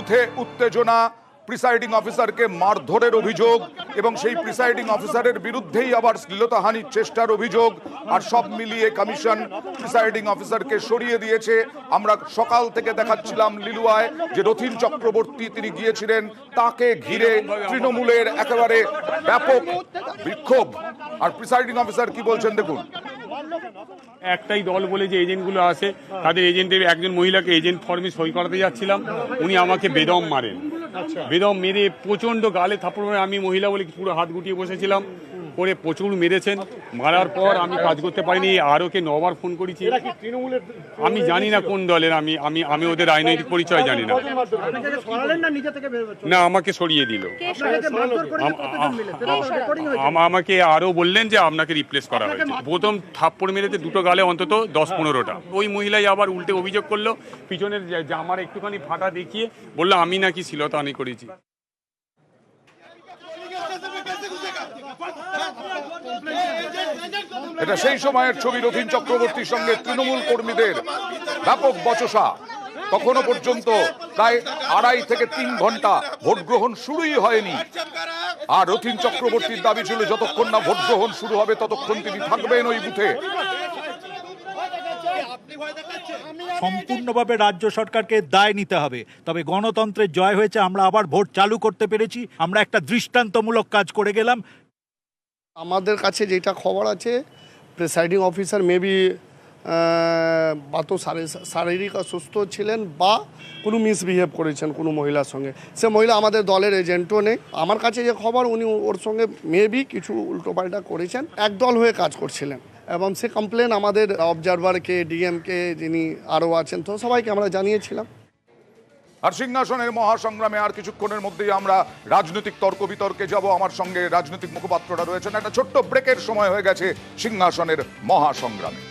বুথে উত্তেজনা, প্রিসাইডিং অফিসারকে মারধরের অভিযোগ এবং সেই প্রিসাইডিং অফিসারের বিরুদ্ধেই আবার শ্লীলতাহানির চেষ্টার অভিযোগ। আর সব মিলিয়ে কমিশন প্রিসাইডিং অফিসারকে সরিয়ে দিয়েছে। আমরা সকাল থেকে দেখাচ্ছিলাম লিলুয়ায় যে রথীন চক্রবর্তী তিনি গিয়েছিলেন, তাকে ঘিরে তৃণমূলের একেবারে ব্যাপক বিক্ষোভ। আর প্রিসাইডিং অফিসার কি বলছেন দেখুন। একটাই দল বলে যে এজেন্টগুলো আছে, তাদের এজেন্টের একজন মহিলাকে এজেন্ট ফর্মে সই করাতে যাচ্ছিলাম, উনি আমাকে বেদম মারেন। বেদম মেরে প্রচন্ড গালে থাপ্পড় মারে, আমি মহিলা বলে পুরো হাত গুটিয়ে বসেছিলাম, করে প্রচুর মেরেছেন। মারার পর আমি কাজ করতে পারিনি, আরোকে 9 বার ফোন করেছি। আমি জানি না কোন দলের, আমি ওদের রাজনৈতিক পরিচয় জানি না। না, আমাকে সরিয়ে দিল। আমাকে আরো বললেন যে আপনাকে রিপ্লেস করা হয়েছে। প্রথম থাপ্পড় মেরেতে দুটো গালে অন্তত 10-15টা। ওই মহিলাই আবার উল্টে অভিযোগ করলো, পিছনের জামার একটুখানি ফাটা দেখিয়ে বললো আমি নাকি শ্লীলতাহানি করেছি। এটা সেই সময়ের ছবি, রথীন চক্রবর্তীর সঙ্গে তৃণমূল কর্মীদের ব্যাপক বচসা। তখনও পর্যন্ত প্রায় 2.5 থেকে 3 ঘন্টা ভোট গ্রহণ শুরুই হয়নি। আর রথীন চক্রবর্তীর দাবি ছিল যতক্ষণ না ভোট গ্রহণ শুরু হবে ততক্ষণ তিনি থাকবেন ওই বুথে। সম্পূর্ণভাবে রাজ্য সরকারকে দায় নিতে হবে। তবে গণতন্ত্রের জয় হয়েছে, আমরা আবার ভোট চালু করতে পেরেছি। আমরা একটা দৃষ্টান্তমূলক কাজ করে গেলাম। আমাদের কাছে যেটা খবর আছে, প্রিসাইডিং অফিসার মেবি বা তো শারীরিক অসুস্থ ছিলেন বা কোনো মিসবিহেভ করেছেন কোনো মহিলার সঙ্গে। সে মহিলা আমাদের দলের এজেন্টও নেই। আমার কাছে যে খবর, উনি ওর সঙ্গে মেবি কিছু উল্টোপাল্টা করেছেন। একদল হয়ে কাজ করছিলেন এবং সে কমপ্লেন আমাদের অবজারভারকে, ডিএমকে যিনি আরও আছেন, তো সবাইকে আমরা জানিয়েছিলাম। আর সিংহাসনের মহাসংগ্রামে আর কিছুক্ষণের মধ্যেই আমরা রাজনৈতিক তর্ক বিতর্কে যাব। আমার সঙ্গে রাজনৈতিক মুখপাত্ররা রয়েছেন। একটা ছোট্ট ব্রেকের সময় হয়ে গেছে সিংহাসনের মহাসংগ্রামে।